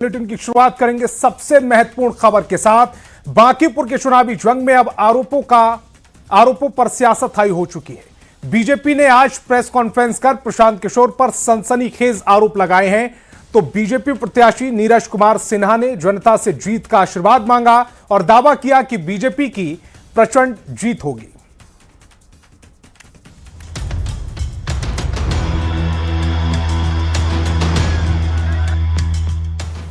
Bulletin की शुरुआत करेंगे सबसे महत्वपूर्ण खबर के साथ। बांकीपुर के चुनावी जंग में अब आरोपों पर सियासत हाई हो चुकी है। बीजेपी ने आज प्रेस कॉन्फ्रेंस कर प्रशांत किशोर पर सनसनीखेज आरोप लगाए हैं। तो बीजेपी प्रत्याशी नीरज कुमार सिन्हा ने जनता से जीत का आशीर्वाद मांगा और दावा किया कि बीजेपी की प्रचंड जीत होगी।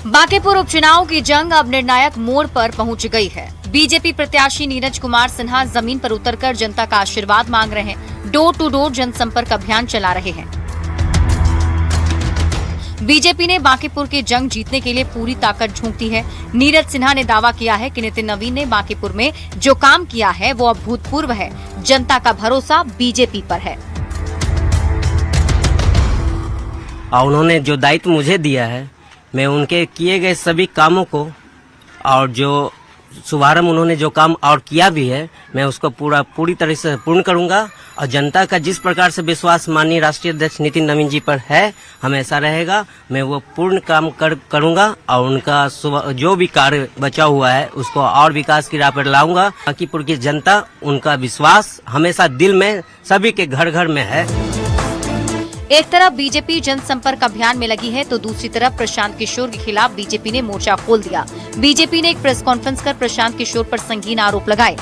बांकीपुर उपचुनाव की जंग अब निर्णायक मोड़ पर पहुंच गई है। बीजेपी प्रत्याशी नीरज कुमार सिन्हा जमीन पर उतरकर जनता का आशीर्वाद मांग रहे हैं। डोर टू डोर जनसंपर्क अभियान चला रहे हैं। बीजेपी ने बांकीपुर की जंग जीतने के लिए पूरी ताकत झोंक दी है। नीरज सिन्हा ने दावा किया है कि नितिन नवीन ने बांकीपुर में जो काम किया है वो अभूतपूर्व है। जनता का भरोसा बीजेपी पर है। उन्होंने जो दायित्व मुझे दिया है, मैं उनके किए गए सभी कामों को और जो शुभारंभ उन्होंने जो काम और किया भी है, मैं उसको पूरी तरह से पूर्ण करूंगा। और जनता का जिस प्रकार से विश्वास माननीय राष्ट्रीय अध्यक्ष नितिन नवीन जी पर है, हमेशा रहेगा। मैं वो पूर्ण काम करूंगा और उनका जो भी कार्य बचा हुआ है उसको और विकास की राह पर लाऊंगा। बांकीपुर की जनता, उनका विश्वास हमेशा दिल में सभी के घर घर में है। एक तरफ बीजेपी जनसंपर्क अभियान में लगी है तो दूसरी तरफ प्रशांत किशोर के खिलाफ बीजेपी ने मोर्चा खोल दिया। बीजेपी ने एक प्रेस कॉन्फ्रेंस कर प्रशांत किशोर पर संगीन आरोप लगाए।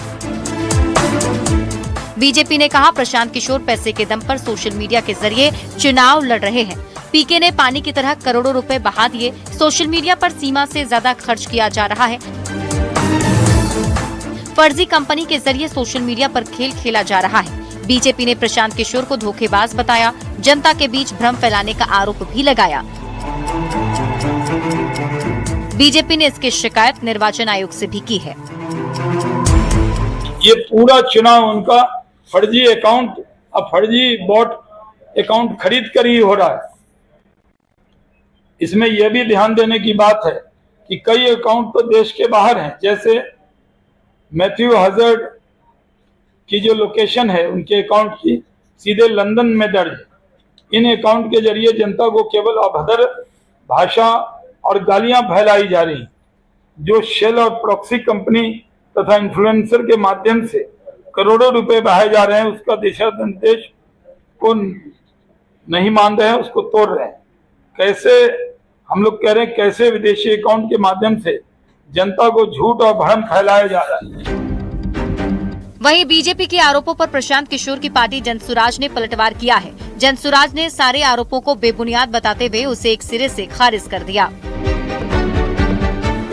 बीजेपी ने कहा, प्रशांत किशोर पैसे के दम पर सोशल मीडिया के जरिए चुनाव लड़ रहे हैं। पीके ने पानी की तरह करोड़ों रुपए बहा दिए। सोशल मीडिया पर सीमा से ज्यादा खर्च किया जा रहा है। फर्जी कंपनी के जरिए सोशल मीडिया पर खेल खेला जा रहा है। बीजेपी ने प्रशांत किशोर को धोखेबाज बताया। जनता के बीच भ्रम फैलाने का आरोप भी लगाया। बीजेपी ने इसकी शिकायत निर्वाचन आयोग से भी की है। ये पूरा चुनाव उनका फर्जी अकाउंट और फर्जी बॉट अकाउंट खरीद कर ही हो रहा है। इसमें यह भी ध्यान देने की बात है कि कई अकाउंट तो देश के बाहर हैं। जैसे मैथ्यू हजर्ड की जो लोकेशन है उनके अकाउंट की सीधे लंदन में दर्ज है। इन अकाउंट के जरिए जनता को केवल अभद्र भाषा और गालियां फैलाई जा रही, जो शेल और प्रॉक्सी कंपनी तथा इन्फ्लुएंसर के माध्यम से करोड़ों रुपए बहाए जा रहे हैं। उसका दिशा निर्देश को नहीं मान रहे हैं, उसको तोड़ रहे हैं। कैसे हम लोग कह रहे हैं, कैसे विदेशी अकाउंट के माध्यम से जनता को झूठ और भ्रम फैलाया जा रहा है। वहीं बीजेपी के आरोपों पर प्रशांत किशोर की पार्टी जनसुराज ने पलटवार किया है। जनसुराज ने सारे आरोपों को बेबुनियाद बताते हुए उसे एक सिरे से खारिज कर दिया।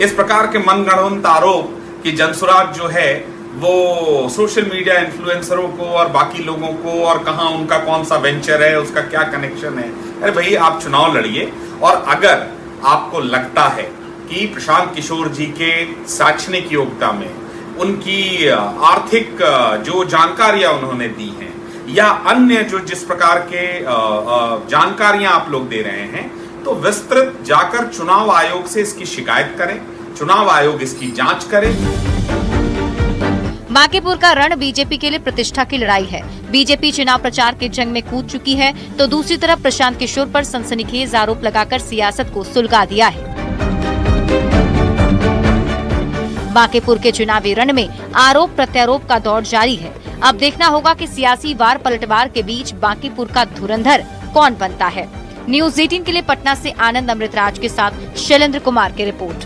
इस प्रकार के मनगढ़ंत आरोप कि जनसुराज जो है वो सोशल मीडिया इन्फ्लुएंसरों को और बाकी लोगों को और कहां उनका कौन सा वेंचर है, उसका क्या कनेक्शन है। अरे भाई, आप चुनाव लड़िए और अगर आपको लगता है कि प्रशांत किशोर जी के शैक्षणिक योग्यता में, उनकी आर्थिक जो जानकारियां उन्होंने दी हैं या अन्य जो जिस प्रकार के जानकारियां आप लोग दे रहे हैं, तो विस्तृत जाकर चुनाव आयोग से इसकी शिकायत करें। चुनाव आयोग इसकी जांच करे। बांकीपुर का रण बीजेपी के लिए प्रतिष्ठा की लड़ाई है। बीजेपी चुनाव प्रचार के जंग में कूद चुकी है तो दूसरी तरफ प्रशांत किशोर पर सनसनीखेज आरोप लगाकर सियासत को सुलगा दिया है। बांकीपुर के चुनावी रण में आरोप प्रत्यारोप का दौर जारी है। अब देखना होगा कि सियासी वार पलटवार के बीच बांकीपुर का धुरंधर कौन बनता है। न्यूज़ 18 के लिए पटना से आनंद अमृतराज के साथ शैलेंद्र कुमार की रिपोर्ट।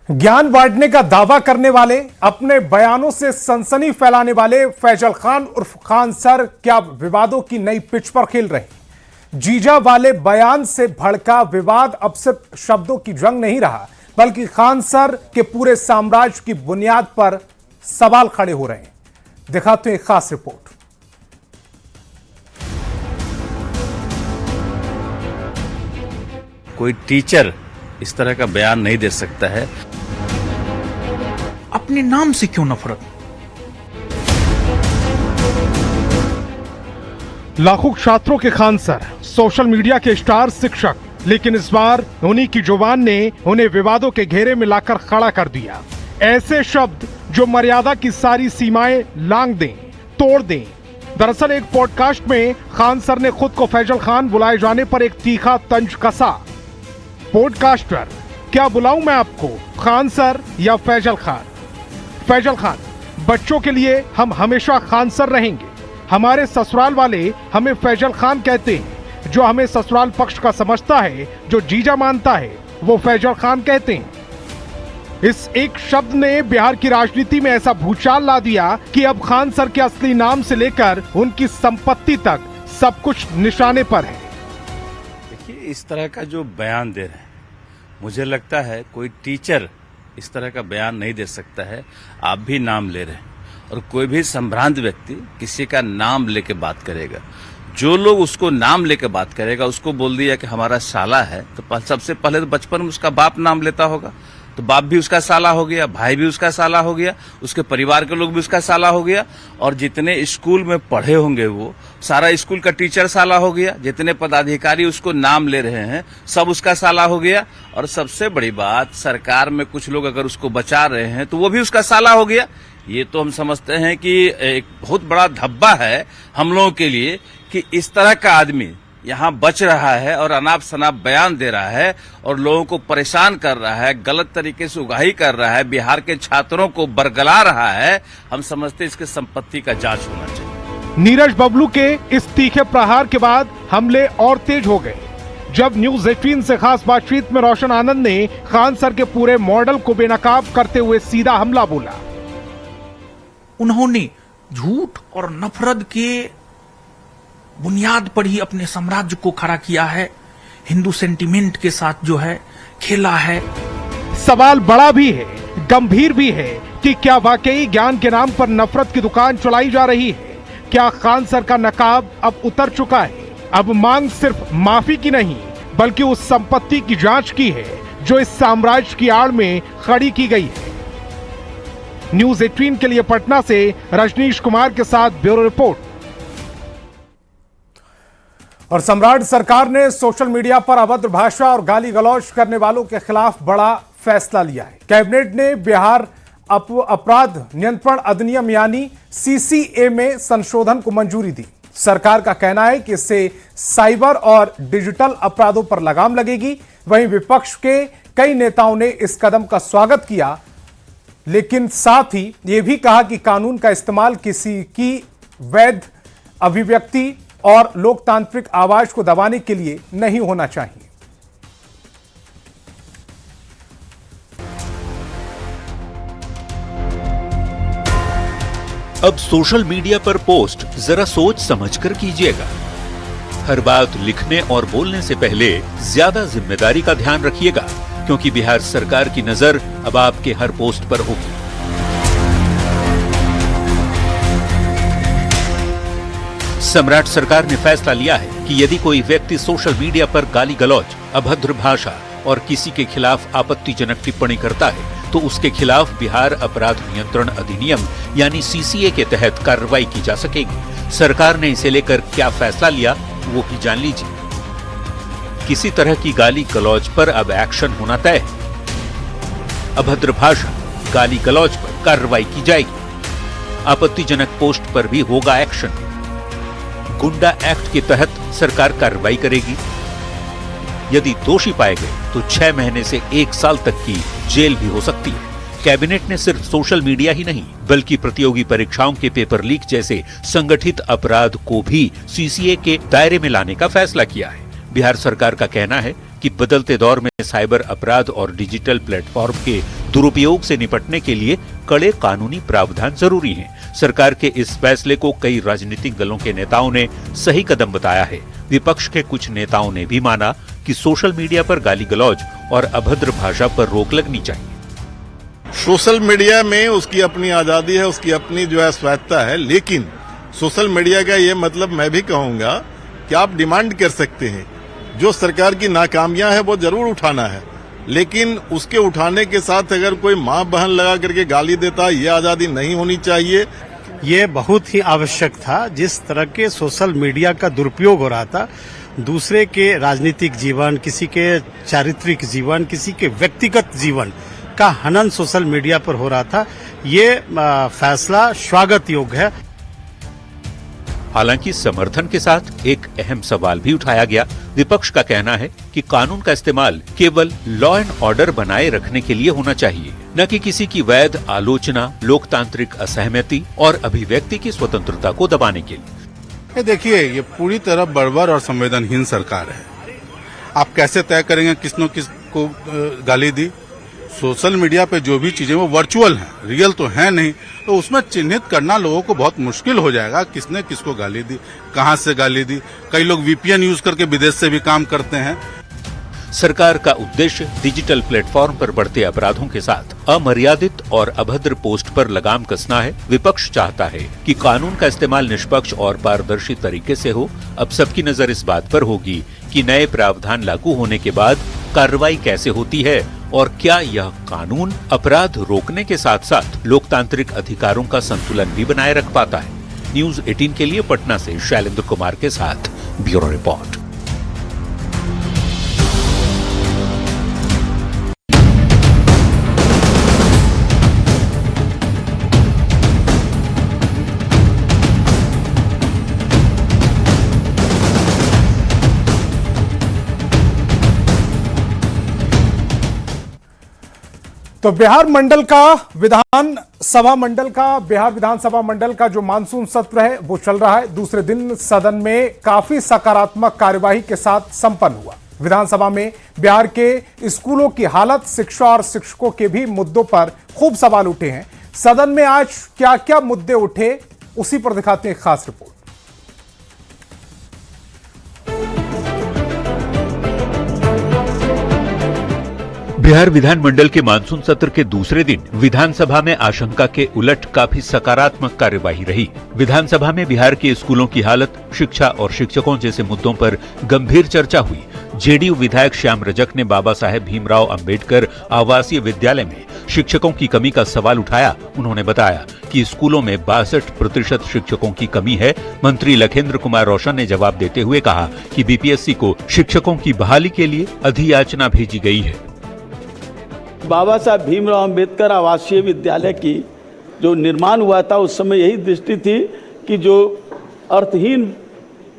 ज्ञान बांटने का दावा करने वाले, अपने बयानों से सनसनी फैलाने वाले फैजल खान उर्फ खान सर क्या विवादों की नई पिच पर खेल रहे हैं। जीजा वाले बयान से भड़का विवाद अब सिर्फ शब्दों की जंग नहीं रहा, बल्कि खान सर के पूरे साम्राज्य की बुनियाद पर सवाल खड़े हो रहे हैं। दिखाते हैं एक खास रिपोर्ट। कोई टीचर इस तरह का बयान नहीं दे सकता है। अपने नाम से क्यों नफरत? लाखों छात्रों के खान सर, सोशल मीडिया के स्टार शिक्षक, लेकिन इस बार उन्हीं की जुबान ने उन्हें विवादों के घेरे में लाकर खड़ा कर दिया। ऐसे शब्द जो मर्यादा की सारी सीमाएं लांघ दें, तोड़ दें, दरअसल एक पॉडकास्ट में खान सर ने खुद को फैजल खान बुलाए जाने पर एक तीखा तंज कसा। पॉडकास्टर, क्या बुलाऊं मैं आपको, खान सर या फैजल खान? फैजल खान, बच्चों के लिए हम हमेशा खान सर रहेंगे। हमारे ससुराल वाले हमें फैजल खान कहते हैं। जो हमें ससुराल पक्ष का समझता है, जो जीजा मानता है, वो फैजल खान कहते हैं। इस एक शब्द ने बिहार की राजनीति में ऐसा भूचाल ला दिया कि अब खान सर के असली नाम से लेकर उनकी संपत्ति तक सब कुछ निशाने पर है। देखिए, इस तरह का जो बयान दे रहे हैं, मुझे लगता है कोई टीचर इस तरह का बयान नहीं दे सकता है। आप भी नाम ले रहे हैं और कोई भी संभ्रांत व्यक्ति किसी का नाम लेके बात करेगा, जो लोग उसको नाम लेके बात करेगा, उसको बोल दिया कि हमारा साला है, तो सबसे पहले तो बचपन में उसका बाप नाम लेता होगा, तो बाप भी उसका साला हो गया, भाई भी उसका साला हो गया, उसके परिवार के लोग भी उसका साला हो गया, और जितने स्कूल में पढ़े होंगे वो सारा स्कूल का टीचर साला हो गया, जितने पदाधिकारी उसको नाम ले रहे हैं सब उसका साला हो गया। और सबसे बड़ी बात, सरकार में कुछ लोग अगर उसको बचा रहे हैं तो वो भी उसका साला हो गया। ये तो हम समझते हैं कि एक बहुत बड़ा धब्बा है हम लोगों के लिए कि इस तरह का आदमी यहाँ बच रहा है और अनाप शनाप बयान दे रहा है और लोगों को परेशान कर रहा है, गलत तरीके से उगाही कर रहा है, बिहार के छात्रों को बरगला रहा है। हम समझते हैं इसकी संपत्ति का जांच होना चाहिए। नीरज बबलू के इस तीखे प्रहार के बाद हमले और तेज हो गए जब न्यूज 18 से खास बातचीत में रोशन आनंद ने खान सर के पूरे मॉडल को बेनकाब करते हुए सीधा हमला बोला। उन्होंने झूठ और नफरत के बुनियाद पर ही अपने साम्राज्य को खड़ा किया है, हिंदू सेंटिमेंट के साथ जो है खेला है। सवाल बड़ा भी है, गंभीर भी है कि क्या वाकई ज्ञान के नाम पर नफरत की दुकान चलाई जा रही है? क्या खान सर का नकाब अब उतर चुका है? अब मांग सिर्फ माफी की नहीं, बल्कि उस संपत्ति की जांच की है जो इस साम्राज्य की आड़ में खड़ी की गई है। न्यूज 18 के लिए पटना से रजनीश कुमार के साथ ब्यूरो रिपोर्ट। और सम्राट सरकार ने सोशल मीडिया पर अभद्र भाषा और गाली गलौज करने वालों के खिलाफ बड़ा फैसला लिया है। कैबिनेट ने बिहार अपराध नियंत्रण अधिनियम यानी सीसीए में संशोधन को मंजूरी दी। सरकार का कहना है कि इससे साइबर और डिजिटल अपराधों पर लगाम लगेगी। वहीं विपक्ष के कई नेताओं ने इस कदम का स्वागत किया, लेकिन साथ ही यह भी कहा कि कानून का इस्तेमाल किसी की वैध अभिव्यक्ति और लोकतांत्रिक आवाज को दबाने के लिए नहीं होना चाहिए। अब सोशल मीडिया पर पोस्ट जरा सोच समझकर कीजिएगा। हर बात लिखने और बोलने से पहले ज्यादा जिम्मेदारी का ध्यान रखिएगा, क्योंकि बिहार सरकार की नजर अब आपके हर पोस्ट पर होगी। सम्राट सरकार ने फैसला लिया है कि यदि कोई व्यक्ति सोशल मीडिया पर गाली गलौज, अभद्र भाषा और किसी के खिलाफ आपत्तिजनक टिप्पणी करता है तो उसके खिलाफ बिहार अपराध नियंत्रण अधिनियम यानी सीसीए के तहत कार्रवाई की जा सकेगी। सरकार ने इसे लेकर क्या फैसला लिया वो भी जान लीजिए। किसी तरह की गाली गलौज पर अब एक्शन होना तय है। अभद्र भाषा, गाली गलौज पर कार्रवाई की जाएगी। आपत्तिजनक पोस्ट पर भी होगा एक्शन। गुंडा एक्ट के तहत सरकार कार्रवाई करेगी। यदि दोषी पाए गए तो 6 महीने से 1 साल तक की जेल भी हो सकती है। कैबिनेट ने सिर्फ सोशल मीडिया ही नहीं, बल्कि प्रतियोगी परीक्षाओं के पेपर लीक जैसे संगठित अपराध को भी सीसीए के दायरे में लाने का फैसला किया है। बिहार सरकार का कहना है कि बदलते दौर में साइबर अपराध और डिजिटल प्लेटफॉर्म के दुरुपयोग से निपटने के लिए कड़े कानूनी प्रावधान जरूरी हैं। सरकार के इस फैसले को कई राजनीतिक दलों के नेताओं ने सही कदम बताया है। विपक्ष के कुछ नेताओं ने भी माना कि सोशल मीडिया पर गाली गलौज और अभद्र भाषा पर रोक लगनी चाहिए। सोशल मीडिया में उसकी अपनी आजादी है, उसकी अपनी जो है स्वायत्ता है, लेकिन सोशल मीडिया का ये मतलब मैं भी कहूंगा कि आप डिमांड कर सकते हैं। जो सरकार की नाकामियां है वो जरूर उठाना है, लेकिन उसके उठाने के साथ अगर कोई मां बहन लगा करके गाली देता है, ये आजादी नहीं होनी चाहिए। ये बहुत ही आवश्यक था। जिस तरह के सोशल मीडिया का दुरुपयोग हो रहा था, दूसरे के राजनीतिक जीवन, किसी के चारित्रिक जीवन, किसी के व्यक्तिगत जीवन का हनन सोशल मीडिया पर हो रहा था, ये फैसला स्वागत योग्य है। हालांकि समर्थन के साथ एक अहम सवाल भी उठाया गया। विपक्ष का कहना है कि कानून का इस्तेमाल केवल लॉ एंड ऑर्डर बनाए रखने के लिए होना चाहिए, न कि किसी की वैध आलोचना, लोकतांत्रिक असहमति और अभिव्यक्ति की स्वतंत्रता को दबाने के लिए। देखिए, ये पूरी तरह बर्बर और संवेदनहीन सरकार है। आप कैसे तय करेंगे किसने किसको गाली दी? सोशल मीडिया पे जो भी चीजें वो वर्चुअल हैं, रियल तो है नहीं, तो उसमें चिन्हित करना लोगों को बहुत मुश्किल हो जाएगा किसने किसको गाली दी, कहां से गाली दी। कई लोग वीपीएन यूज करके विदेश से भी काम करते हैं। सरकार का उद्देश्य डिजिटल प्लेटफॉर्म पर बढ़ते अपराधों के साथ अमर्यादित और अभद्र पोस्ट पर लगाम कसना है। विपक्ष चाहता है कि कानून का इस्तेमाल निष्पक्ष और पारदर्शी तरीके से हो। अब सबकी नजर इस बात पर होगी कि नए प्रावधान लागू होने के बाद कार्रवाई कैसे होती है और क्या यह कानून अपराध रोकने के साथ साथ लोकतांत्रिक अधिकारों का संतुलन भी बनाए रख पाता है। न्यूज 18 के लिए पटना से शैलेंद्र कुमार के साथ ब्यूरो रिपोर्ट। तो बिहार विधानसभा मंडल का जो मानसून सत्र है वो चल रहा है। दूसरे दिन सदन में काफी सकारात्मक कार्यवाही के साथ संपन्न हुआ। विधानसभा में बिहार के स्कूलों की हालत, शिक्षा और शिक्षकों के भी मुद्दों पर खूब सवाल उठे हैं। सदन में आज क्या क्या मुद्दे उठे, उसी पर दिखाते हैं खास रिपोर्ट। बिहार विधानमंडल के मानसून सत्र के दूसरे दिन विधानसभा में आशंका के उलट काफी सकारात्मक कार्यवाही रही। विधानसभा में बिहार के स्कूलों की हालत, शिक्षा और शिक्षकों जैसे मुद्दों पर गंभीर चर्चा हुई। जेडीयू विधायक श्याम रजक ने बाबा साहेब भीमराव अंबेडकर आवासीय विद्यालय में शिक्षकों की कमी का सवाल उठाया। उन्होंने बताया कि स्कूलों में 62% शिक्षकों की कमी है। मंत्री लखेंद्र कुमार रोशन ने जवाब देते हुए कहा कि बीपीएससी को शिक्षकों की बहाली के लिए अधियाचना भेजी गई है। बाबा साहब भीमराव अंबेडकर आवासीय विद्यालय की जो निर्माण हुआ था उस समय यही दृष्टि थी कि जो अर्थहीन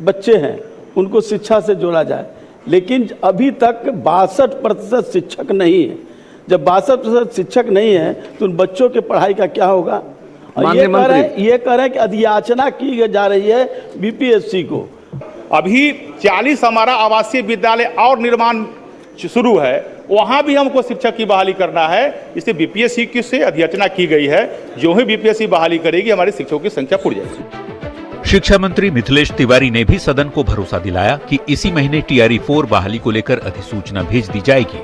बच्चे हैं उनको शिक्षा से जोड़ा जाए, लेकिन अभी तक 62% शिक्षक नहीं है। जब 62% शिक्षक नहीं है तो उन बच्चों के पढ़ाई का क्या होगा? और ये कह रहे हैं कि अधियाचना की जा रही है बीपीएससी को। अभी 40 हमारा आवासीय विद्यालय और निर्माण शुरू है, वहां भी हमको शिक्षक की बहाली करना है। इससे बीपीएससी की से अधियाचना की गई है। जो ही बीपीएससी बहाली करेगी हमारे शिक्षकों की संख्या बढ़ जाएगी। शिक्षा मंत्री मिथिलेश तिवारी ने भी सदन को भरोसा दिलाया कि इसी महीने टीआरई 4 बहाली को लेकर अधिसूचना भेज दी जाएगी।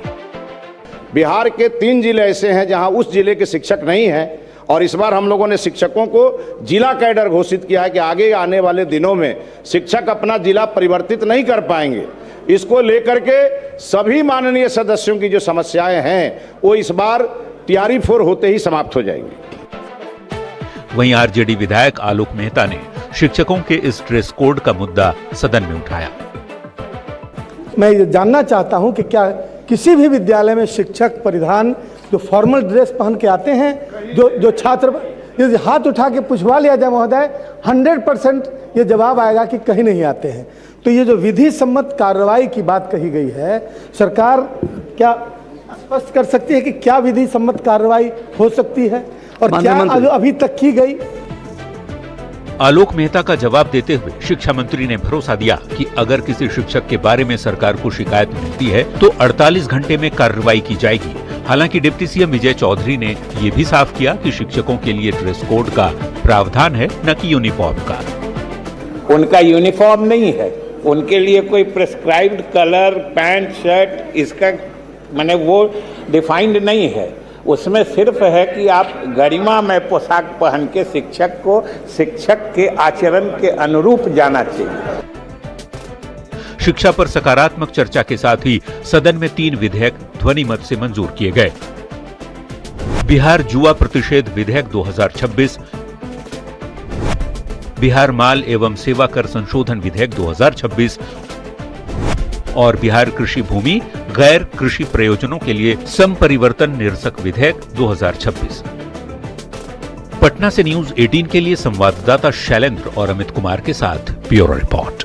बिहार के 3 जिले ऐसे हैं जहां उस जिले के शिक्षक नहीं है और इस बार हम लोगों ने शिक्षकों को जिला कैडर घोषित किया है कि आगे आने वाले दिनों में शिक्षक अपना जिला परिवर्तित नहीं कर पाएंगे। इसको लेकर के सभी माननीय सदस्यों की जो समस्याएं हैं वो इस बार टीआरई 4 होते ही समाप्त हो जाएंगी। वहीं आरजेडी विधायक आलोक मेहता ने शिक्षकों के इस ड्रेस कोड का मुद्दा सदन में उठाया। मैं ये जानना चाहता हूं कि क्या किसी भी विद्यालय में शिक्षक परिधान जो फॉर्मल ड्रेस पहन के आते हैं, जो छात्र यदि हाथ उठा के पूछवा लिया जाए महोदय 100% ये जवाब आएगा कि कहीं नहीं आते हैं। तो ये जो विधि सम्मत कार्रवाई की बात कही गई है, सरकार क्या स्पष्ट कर सकती है कि क्या विधि सम्मत कार्रवाई हो सकती है और क्या अभी तक की गई? आलोक मेहता का जवाब देते हुए शिक्षा मंत्री ने भरोसा दिया कि अगर किसी शिक्षक के बारे में सरकार को शिकायत मिलती है तो 48 घंटे में कार्रवाई की जाएगी। हालांकि डिप्टी सीएम विजय चौधरी ने ये भी साफ किया कि शिक्षकों के लिए ड्रेस कोड का प्रावधान है, न कि यूनिफॉर्म का। उनका यूनिफॉर्म नहीं है, उनके लिए कोई प्रिस्क्राइब्ड कलर पैंट शर्ट इसका माने वो डिफाइंड नहीं है। उसमें सिर्फ है कि आप गरिमामय पोशाक पहन के शिक्षक को शिक्षक के आचरण के अनुरूप जाना चाहिए। शिक्षा पर सकारात्मक चर्चा के साथ ही सदन में 3 विधेयक ध्वनि मत से मंजूर किए गए। बिहार जुआ प्रतिषेध विधेयक 2026, बिहार माल एवं सेवा कर संशोधन विधेयक 2026 और बिहार कृषि भूमि गैर कृषि प्रयोजनों के लिए संपरिवर्तन निरसक विधेयक 2026। पटना से न्यूज 18 के लिए संवाददाता शैलेंद्र और अमित कुमार के साथ ब्यूरो रिपोर्ट।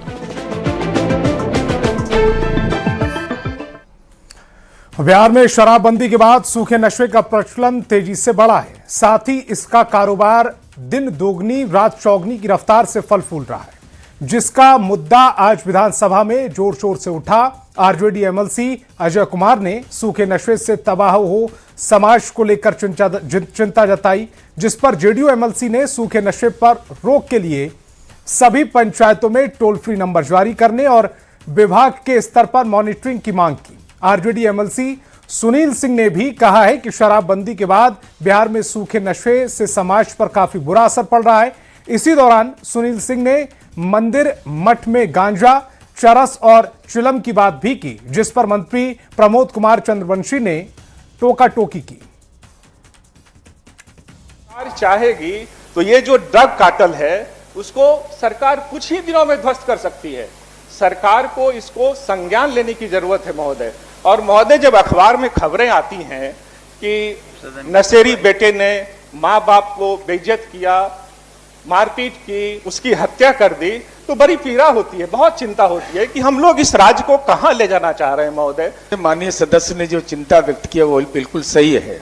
बिहार में शराबबंदी के बाद सूखे नशे का प्रचलन तेजी से बढ़ा है। साथ ही इसका कारोबार दिन दोगुनी रात चौगुनी की रफ्तार से फल फूल रहा है, जिसका मुद्दा आज विधानसभा में जोर शोर से उठा। आरजेडी एमएलसी अजय कुमार ने सूखे नशे से तबाह हो समाज को लेकर चिंता जताई, जिस पर जेडीयू एमएलसी ने सूखे नशे पर रोक के लिए सभी पंचायतों में टोल फ्री नंबर जारी करने और विभाग के स्तर पर मॉनिटरिंग की मांग की। आरजेडी एमएलसी सुनील सिंह ने भी कहा है कि शराबबंदी के बाद बिहार में सूखे नशे से समाज पर काफी बुरा असर पड़ रहा है। इसी दौरान सुनील सिंह ने मंदिर मठ में गांजा, चरस और चिलम की बात भी की, जिस पर मंत्री प्रमोद कुमार चंद्रवंशी ने टोका टोकी की। सरकार चाहेगी तो ये जो ड्रग कार्टेल है उसको सरकार कुछ ही दिनों में ध्वस्त कर सकती है। सरकार को इसको संज्ञान लेने की जरूरत है महोदय। और महोदय, जब अखबार में खबरें आती हैं कि नशेड़ी बेटे ने माँ बाप को बेइज्जत किया, मारपीट की, उसकी हत्या कर दी, तो बड़ी पीड़ा होती है, बहुत चिंता होती है कि हम लोग इस राज्य को कहां ले जाना चाह रहे हैं महोदय। माननीय सदस्य ने जो चिंता व्यक्त किया वो बिल्कुल सही है।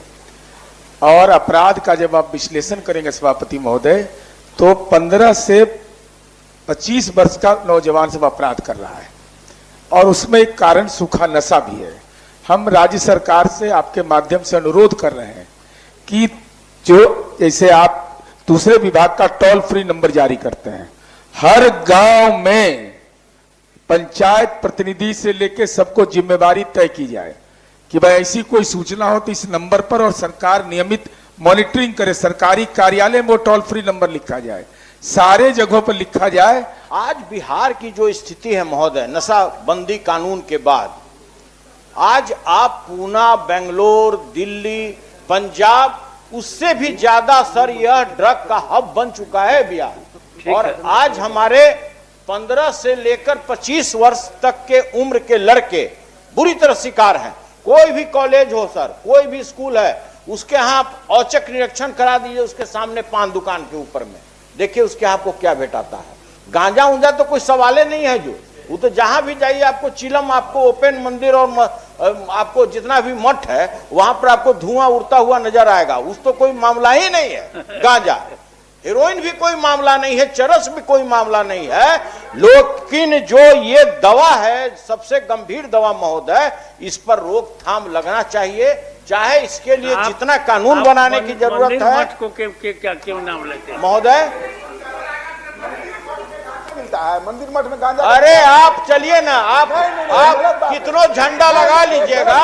और अपराध का जब आप विश्लेषण करेंगे सभापति महोदय, तो 15 से 25 वर्ष का नौजवान सब अपराध कर रहा है और उसमें एक कारण सूखा नशा भी है। हम राज्य सरकार से आपके माध्यम से अनुरोध कर रहे हैं कि जो जैसे आप दूसरे विभाग का टोल फ्री नंबर जारी करते हैं, हर गांव में पंचायत प्रतिनिधि से लेकर सबको जिम्मेवारी तय की जाए कि भाई ऐसी कोई सूचना हो तो इस नंबर पर, और सरकार नियमित मॉनिटरिंग करे। सरकारी कार्यालय में वो टोल फ्री नंबर लिखा जाए, सारे जगहों पर लिखा जाए। आज बिहार की जो स्थिति है महोदय, नशाबंदी कानून के बाद, आज आप पूना, बेंगलोर, दिल्ली, पंजाब, उससे भी ज्यादा सर यह ड्रग का हब बन चुका है बिहार। और आज हमारे 15 से लेकर 25 वर्ष तक के उम्र के लड़के बुरी तरह शिकार हैं। कोई भी कॉलेज हो सर, कोई भी स्कूल है, उसके यहाँ आप औचक निरीक्षण करा दीजिए, उसके सामने पान दुकान के ऊपर में देखिए उसके आपको क्या भेटाता है। गांजा उंजा तो कोई सवाल नहीं है, जो वो तो जहां भी जाइए आपको चिलम, आपको ओपन मंदिर और आपको जितना भी मठ है वहां पर आपको धुआं उड़ता हुआ नजर आएगा। उस तो कोई मामला ही नहीं है। गांजा, हेरोइन भी कोई मामला नहीं है, चरस भी कोई मामला नहीं है। लेकिन जो ये दवा है, सबसे गंभीर दवा महोदय, इस पर रोकथाम लगना चाहिए। चाहे इसके लिए जितना कानून बनाने की जरूरत है। क्यों नाम लेते हैं महोदय? मिलता है मंदिर मठ में गांजा। अरे आप चलिए ना, आप कितनो झंडा लगा लीजिएगा,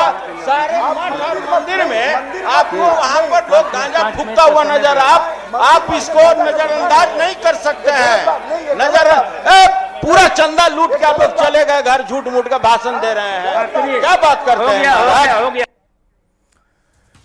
सारे मठ और मंदिर में आपको वहां पर लोग गांजा फूकता हुआ नजर, आप इसको नजरअंदाज नहीं कर सकते हैं। पूरा चंदा लूट के आप लोग चले गए घर, झूठ मूठ का भाषण दे रहे हैं, क्या बात करते हैं।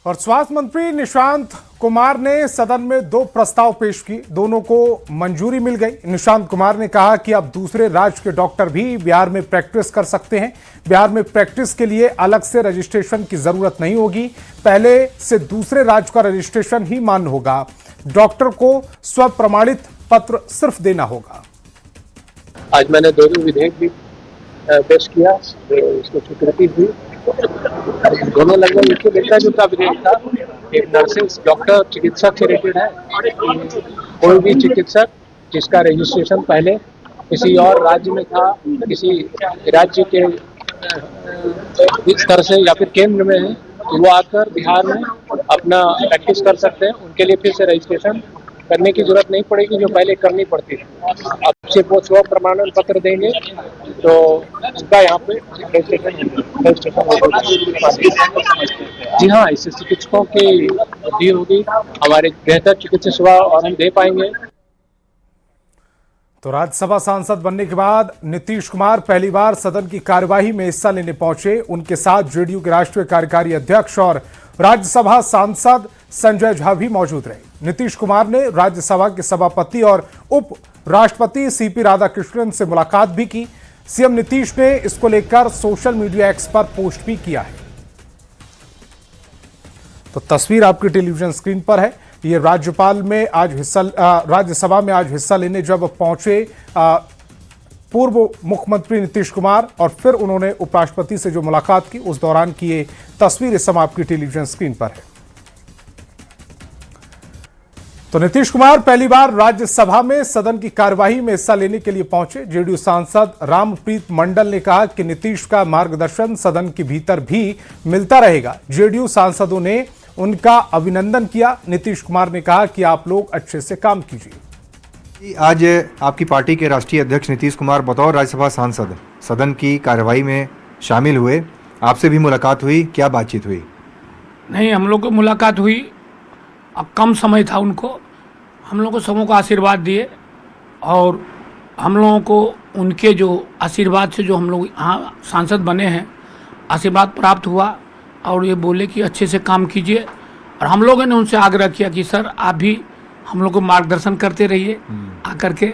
और स्वास्थ्य मंत्री निशांत कुमार ने सदन में 2 प्रस्ताव पेश किए, दोनों को मंजूरी मिल गई। निशांत कुमार ने कहा कि अब दूसरे राज्य के डॉक्टर भी बिहार में प्रैक्टिस कर सकते हैं। बिहार में प्रैक्टिस के लिए अलग से रजिस्ट्रेशन की जरूरत नहीं होगी, पहले से दूसरे राज्य का रजिस्ट्रेशन ही मान्य होगा। डॉक्टर को स्वप्रमाणित पत्र सिर्फ देना होगा। आज मैंने दोनों विधेयक भी पेश किया, इसको स्वीकृति हुई। दोनों लगभग एक ही मिलता जुलता विधेयक था। एक नर्सिंग डॉक्टर चिकित्सक से रिलेटेड है। कोई भी चिकित्सक जिसका रजिस्ट्रेशन पहले किसी और राज्य में था, किसी राज्य के स्तर से या फिर केंद्र में है, तो वो आकर बिहार में अपना प्रैक्टिस कर सकते हैं। उनके लिए फिर से रजिस्ट्रेशन करने की जरूरत नहीं पड़ेगी, जो पहले करनी पड़ती थी। अब से वो स्व प्रमाणन पत्र देंगे तो उनका यहाँ पे रजिस्ट्रेशन जी हाँ, इससे चिकित्सकों की वृद्धि होगी, हमारे बेहतर चिकित्सा सेवा और हम दे पाएंगे। तो राज्यसभा सांसद बनने के बाद नीतीश कुमार पहली बार सदन की कार्यवाही में हिस्सा लेने पहुंचे। उनके साथ जेडीयू के राष्ट्रीय कार्यकारी अध्यक्ष और राज्यसभा सांसद संजय झा भी मौजूद रहे। नीतीश कुमार ने राज्यसभा के सभापति और उप राष्ट्रपति सीपी राधाकृष्णन से मुलाकात भी की। सीएम नीतीश ने इसको लेकर सोशल मीडिया एक्स पर पोस्ट भी किया है। तो तस्वीर आपकी टेलीविजन स्क्रीन पर है। ये राज्यसभा में आज हिस्सा लेने जब पहुंचे पूर्व मुख्यमंत्री नीतीश कुमार और फिर उन्होंने उपराष्ट्रपति से जो मुलाकात की, उस दौरान की ये तस्वीर इस समय आपकी टेलीविजन स्क्रीन पर है। तो नीतीश कुमार पहली बार राज्यसभा में सदन की कार्यवाही में हिस्सा लेने के लिए पहुंचे। जेडीयू सांसद रामप्रीत मंडल ने कहा कि नीतीश का मार्गदर्शन सदन के भीतर भी मिलता रहेगा। जेडीयू सांसदों ने उनका अभिनंदन किया। नीतीश कुमार ने कहा कि आप लोग अच्छे से काम कीजिए। आज आपकी पार्टी के राष्ट्रीय अध्यक्ष नीतीश कुमार बतौर राज्यसभा सांसद सदन की कार्यवाही में शामिल हुए, आपसे भी मुलाकात हुई, क्या बातचीत हुई? नहीं, हम लोग को मुलाकात हुई, अब कम समय था उनको, हम लोगों को सबों को आशीर्वाद दिए और हम लोगों को उनके जो आशीर्वाद से जो हम लोग यहाँ सांसद बने हैं, आशीर्वाद प्राप्त हुआ और ये बोले कि अच्छे से काम कीजिए। और हम लोगों ने उनसे आग्रह किया कि सर आप भी हम लोग को मार्गदर्शन करते रहिए आकर के,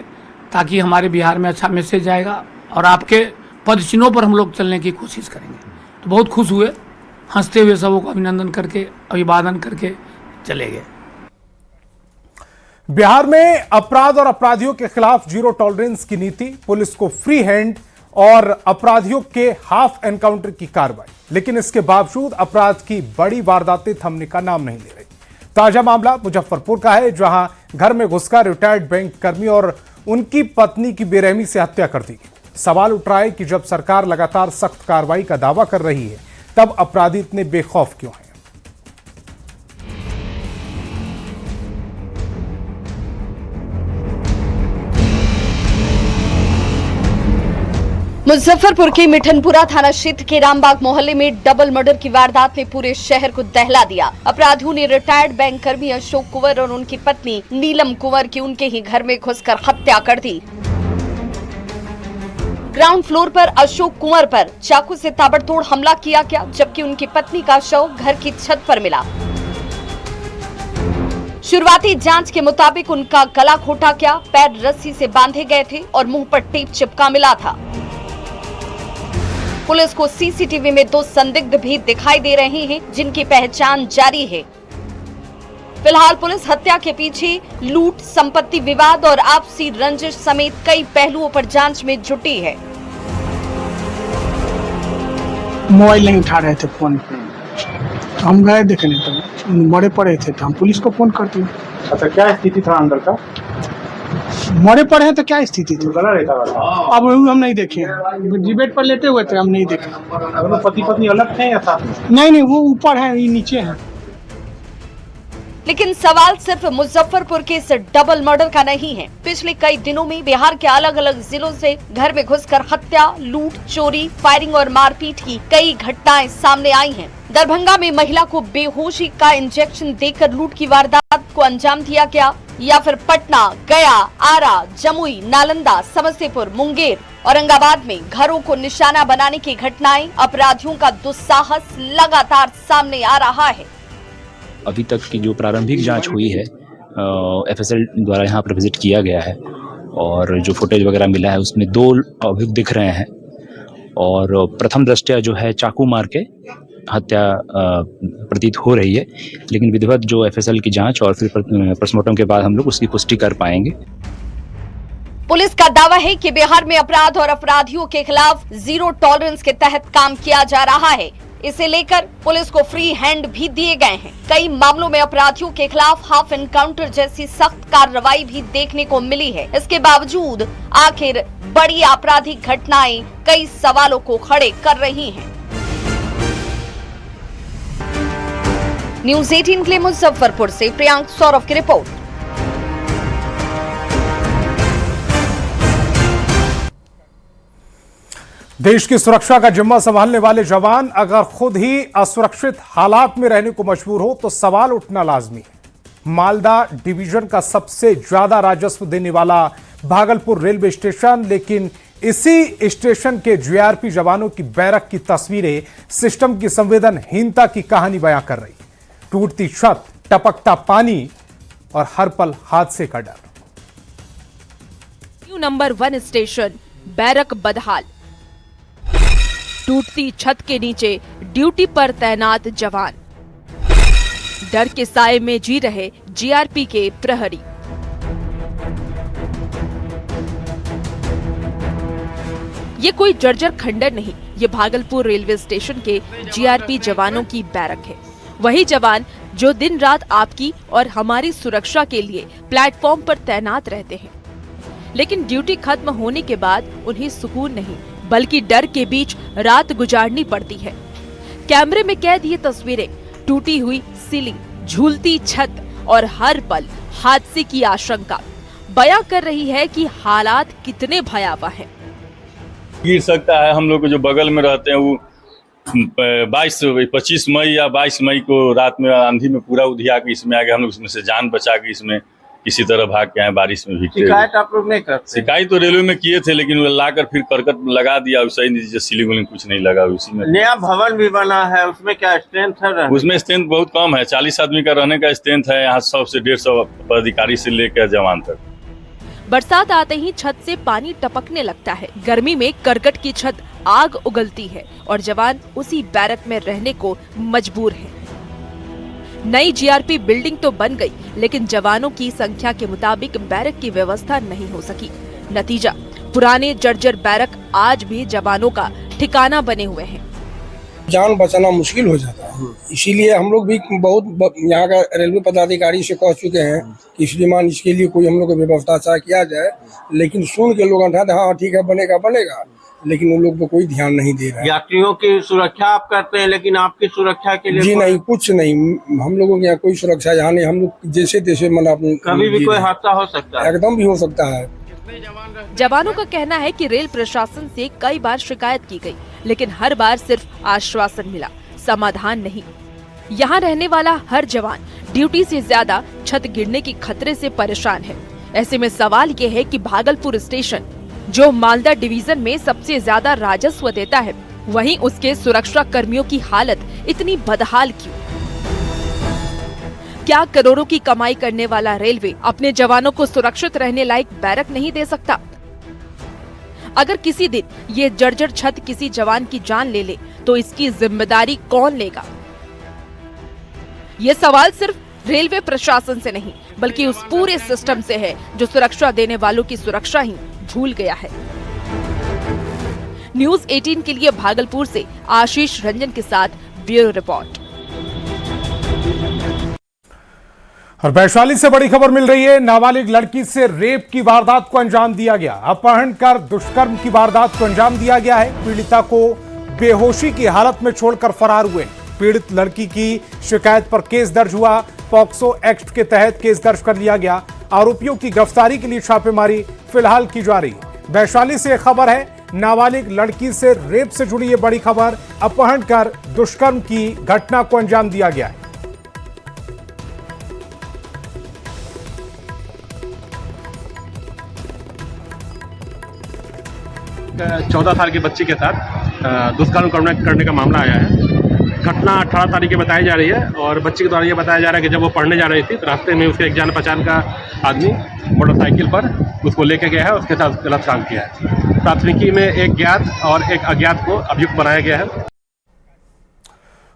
ताकि हमारे बिहार में अच्छा मैसेज आएगा और आपके पद चिन्हों पर हम लोग चलने की कोशिश करेंगे। तो बहुत खुश हुए, हंसते हुए सबों को अभिनंदन करके अभिवादन करके चले गए। बिहार में अपराध और अपराधियों के खिलाफ जीरो टॉलरेंस की नीति, पुलिस को फ्री हैंड और अपराधियों के हाफ एनकाउंटर की कार्रवाई, लेकिन इसके बावजूद अपराध की बड़ी वारदातें थमने का नाम नहीं ले रही। ताजा मामला मुजफ्फरपुर का है, जहां घर में घुसकर रिटायर्ड बैंक कर्मी और उनकी पत्नी की बेरहमी से हत्या कर दी गई। सवाल उठ रहा है कि जब सरकार लगातार सख्त कार्रवाई का दावा कर रही है, तब अपराधी इतने बेखौफ क्यों हैं? मुजफ्फरपुर के मिठनपुरा थाना क्षेत्र के रामबाग मोहल्ले में डबल मर्डर की वारदात ने पूरे शहर को दहला दिया। अपराधियों ने रिटायर्ड बैंक कर्मी अशोक कुंवर और उनकी पत्नी नीलम कुंवर की उनके ही घर में घुसकर हत्या कर दी। ग्राउंड फ्लोर पर अशोक कुंवर पर चाकू से ताबड़तोड़ हमला किया गया, जबकि उनकी पत्नी का शव घर की छत पर मिला। शुरुआती जांच के मुताबिक उनका गला घोटा गया, पैर रस्सी से बांधे गए थे और मुंह पर टेप चिपका मिला था। पुलिस को सीसीटीवी में 2 संदिग्ध भी दिखाई दे रहे हैं, जिनकी पहचान जारी है। फिलहाल पुलिस हत्या के पीछे लूट, संपत्ति विवाद और आपसी रंजिश समेत कई पहलुओं पर जांच में जुटी है। मोबाइल नहीं उठा रहे थे फोन पे, तो हम गए देखने, तो मरे पड़े थे, तो हम पुलिस को फोन करते हैं। अच्छा, क्या स्थिति था अंदर का? मरे पड़े हैं तो क्या स्थिति थी? अब हम नहीं देखे, डिबेट पर लेते हुए थे, हम नहीं देखे। पति पत्नी अलग थे या साथ? नहीं, वो ऊपर है, ये नीचे है। लेकिन सवाल सिर्फ मुजफ्फरपुर के इस डबल मर्डर का नहीं है। पिछले कई दिनों में बिहार के अलग अलग जिलों से घर में घुसकर हत्या, लूट, चोरी, फायरिंग और मारपीट की कई घटनाएं सामने आई हैं। दरभंगा में महिला को बेहोशी का इंजेक्शन देकर लूट की वारदात को अंजाम दिया गया, या फिर पटना, गया, आरा, जमुई, नालंदा, समस्तीपुर, मुंगेर, औरंगाबाद में घरों को निशाना बनाने की घटनाएं, अपराधियों का दुस्साहस लगातार सामने आ रहा है। अभी तक की जो प्रारंभिक जांच हुई है, एफएसएल द्वारा यहाँ पर विजिट किया गया है और जो फुटेज वगैरह मिला है उसमें 2 अभियुक्त दिख रहे हैं और प्रथम दृष्टया जो है चाकू मार के हत्या प्रतीत हो रही है, लेकिन विधिवत जो एफएसएल की जांच और फिर पोस्टमार्टम के बाद हम लोग उसकी पुष्टि कर पाएंगे। पुलिस का दावा है कि बिहार में अपराध और अपराधियों के खिलाफ जीरो टॉलरेंस के तहत काम किया जा रहा है। इसे लेकर पुलिस को फ्री हैंड भी दिए गए हैं। कई मामलों में अपराधियों के खिलाफ हाफ एनकाउंटर जैसी सख्त कार्रवाई भी देखने को मिली है। इसके बावजूद आखिर बड़ी आपराधिक घटनाएं कई सवालों को खड़े कर रही हैं। न्यूज़ 18 के लिए मुजफ्फरपुर से प्रियांक सौरभ की रिपोर्ट। देश की सुरक्षा का जिम्मा संभालने वाले जवान अगर खुद ही असुरक्षित हालात में रहने को मजबूर हो तो सवाल उठना लाजमी है। मालदा डिवीजन का सबसे ज्यादा राजस्व देने वाला भागलपुर रेलवे स्टेशन, लेकिन इसी स्टेशन के जीआरपी जवानों की बैरक की तस्वीरें सिस्टम की संवेदनहीनता की कहानी बयां कर रही। टूटती छत, टपकता पानी और हर पल हादसे का डर। नंबर 1 स्टेशन बैरक बदहाल। टूटती छत के नीचे ड्यूटी पर तैनात जवान। डर के साए में जी रहे जीआरपी के प्रहरी। ये कोई जर्जर खंडर नहीं, ये भागलपुर रेलवे स्टेशन के जीआरपी जवानों की बैरक है। वही जवान जो दिन रात आपकी और हमारी सुरक्षा के लिए प्लेटफॉर्म पर तैनात रहते हैं, लेकिन ड्यूटी खत्म होने के बाद उन्हें सुकून नहीं बल्कि डर के बीच रात गुजारनी पड़ती है। कैमरे में कैद ये तस्वीरें, टूटी हुई सीलिंग, झूलती छत और हर पल हादसे की आशंका बयां कर रही है कि हालात कितने भयावह हैं। गिर सकता है। हम लोग को जो बगल में रहते हैं वो 25 मई या 22 मई को रात में आंधी में पूरा उधिया के इसमें आ गया। हम लोग इसमें से जान बचा के इसमें किसी तरह भाग के आए बारिश में भी। शिकायत आप लोग नहीं करते? शिकायत तो रेलवे में किए थे, लेकिन वो लाकर फिर करकट लगा दिया, सही नहीं, सीलिंग विलिंग कुछ नहीं लगा उसी में। नया भवन भी बना है, उसमें क्या स्ट्रेंथ है? उसमें स्ट्रेंथ बहुत कम है, 40 आदमी का रहने का स्ट्रेंथ है। यहाँ 100 से 150 पदाधिकारी से लेकर जवान तक। बरसात आते ही छत से पानी टपकने लगता है। गर्मी में करकट की छत आग उगलती है और जवान उसी बैरक में रहने को मजबूर है। नई जीआरपी बिल्डिंग तो बन गई, लेकिन जवानों की संख्या के मुताबिक बैरक की व्यवस्था नहीं हो सकी। नतीजा, पुराने जर्जर बैरक आज भी जवानों का ठिकाना बने हुए हैं। जान बचाना मुश्किल हो जाता है, इसीलिए हम लोग भी बहुत यहाँ का रेलवे पदाधिकारी से कह चुके हैं कि श्रीमान इसके लिए कोई हम लोग को व्यवस्था अच्छा किया जाए, लेकिन सुन के लोग अंठाते हाँ ठीक है बनेगा, लेकिन उन लोग को कोई ध्यान नहीं दे रहा है। यात्रियों की सुरक्षा आप करते हैं, लेकिन आपकी सुरक्षा के लिए जी नहीं, कुछ नहीं। हम लोगों के यहाँ कोई सुरक्षा यहाँ नहीं। हम लोग जैसे तैसे कभी भी कोई हादसा हो सकता है, एकदम भी हो सकता है। जवानों का कहना है कि रेल प्रशासन से कई बार शिकायत की गई, लेकिन हर बार सिर्फ आश्वासन मिला, समाधान नहीं। यहाँ रहने वाला हर जवान ड्यूटी से ज्यादा छत गिरने की खतरे से परेशान है। ऐसे में सवाल ये है कि भागलपुर स्टेशन, जो मालदा डिवीजन में सबसे ज्यादा राजस्व देता है, वहीं उसके सुरक्षा कर्मियों की हालत इतनी बदहाल क्यों? क्या करोड़ों की कमाई करने वाला रेलवे अपने जवानों को सुरक्षित रहने लायक बैरक नहीं दे सकता? अगर किसी दिन ये जर्जर छत किसी जवान की जान ले ले, तो इसकी जिम्मेदारी कौन लेगा? ये सवाल सिर्फ रेलवे प्रशासन से नहीं, बल्कि उस पूरे सिस्टम से है जो सुरक्षा देने वालों की सुरक्षा ही भूल गया है। न्यूज़ 18 के लिए भागलपुर से आशीष रंजन के साथ ब्यूरो रिपोर्ट। और वैशाली से बड़ी खबर मिल रही है। नाबालिग लड़की से रेप की वारदात को अंजाम दिया गया। अपहरण कर दुष्कर्म की वारदात को अंजाम दिया गया है। पीड़िता को बेहोशी की हालत में छोड़कर फरार हुए। पीड़ित लड़की की शिकायत पर केस दर्ज हुआ। पॉक्सो एक्ट के तहत केस दर्ज कर लिया गया। आरोपियों की गिरफ्तारी के लिए छापेमारी फिलहाल की जा रही। वैशाली से खबर है, नाबालिग लड़की से रेप से जुड़ी ये बड़ी खबर। अपहरण कर दुष्कर्म की घटना को अंजाम दिया गया है। 14 साल के बच्चे के साथ दुष्कर्म करने का मामला आया है। घटना 18 तारीख की बताई जा रही है और बच्चे के द्वारा ये बताया जा रहा है कि जब वो पढ़ने जा रही थी तो रास्ते में उसके एक जान पहचान का आदमी मोटरसाइकिल पर उसको लेके गया है, उसके साथ गलत काम किया है। प्राथमिकी में एक ज्ञात और एक अज्ञात को अभियुक्त बनाया गया है।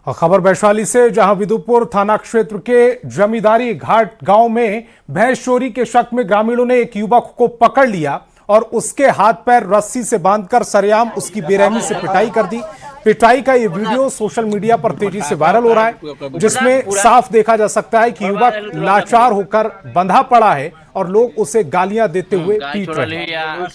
और खबर वैशाली से, जहां विदुपुर थाना क्षेत्र के जमींदारी घाट गांव में भैंस चोरी के शक में ग्रामीणों ने एक युवक को पकड़ लिया और उसके हाथ पैर रस्सी से बांधकर सरेआम उसकी बेरहमी से पिटाई कर दी। पिटाई का ये वीडियो सोशल मीडिया पर तेजी से वायरल हो रहा है, जिसमें साफ देखा जा सकता है कि युवक लाचार होकर बंधा पड़ा है और लोग उसे गालियां देते हुए पीट रहे हैं।